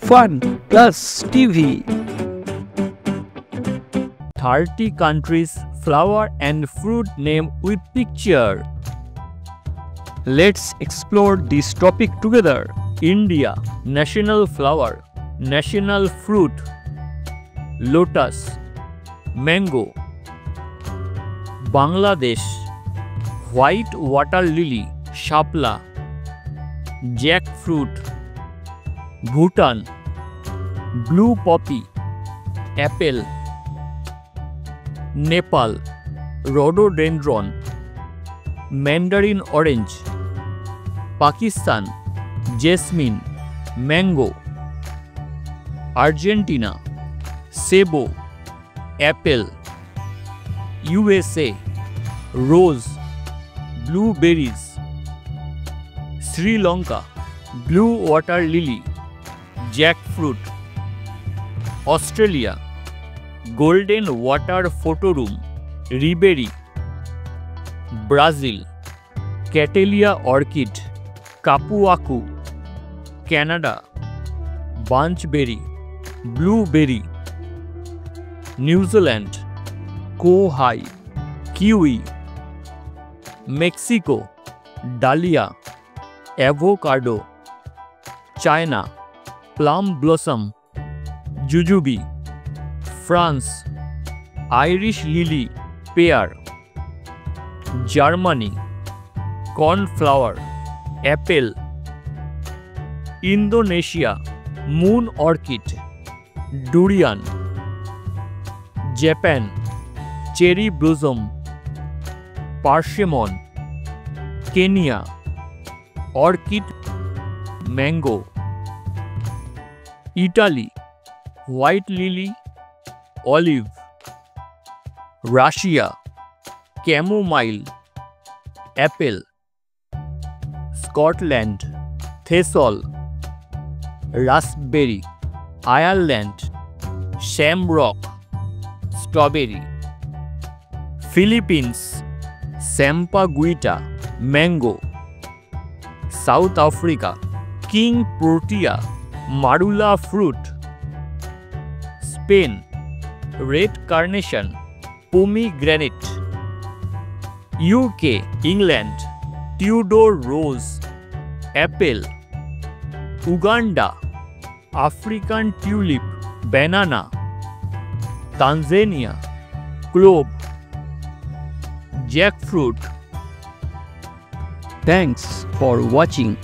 Fun Plus TV. 30 countries flower and fruit name with picture. Let's explore this topic together. India, national flower, national fruit, lotus, mango. Bangladesh, white water lily, shapla, jackfruit. Bhutan, blue poppy, apple. Nepal, rhododendron, mandarin orange. Pakistan, jasmine, mango. Argentina, cebo, apple. USA, rose, blueberries. Sri Lanka, blue water lily, jackfruit. Australia, golden water photo room, ribery. Brazil, Cattleya orchid, kapuaku. Canada, bunchberry, blueberry. New Zealand, kohai, kiwi. Mexico, dahlia, avocado. China, plum blossom, jujube. France, Irish lily, pear. Germany, cornflower, apple. Indonesia, moon orchid, durian. Japan, cherry blossom, persimmon. Kenya, orchid, mango. Italy, white lily, olive. Russia, chamomile, apple. Scotland, thistle, raspberry. Ireland, shamrock, strawberry. Philippines, sampaguita, mango. South Africa, king protea, marula fruit. Spain, red carnation, pomegranate. UK, England, Tudor rose, apple. Uganda, African tulip, banana. Tanzania, clove, jackfruit. Thanks for watching.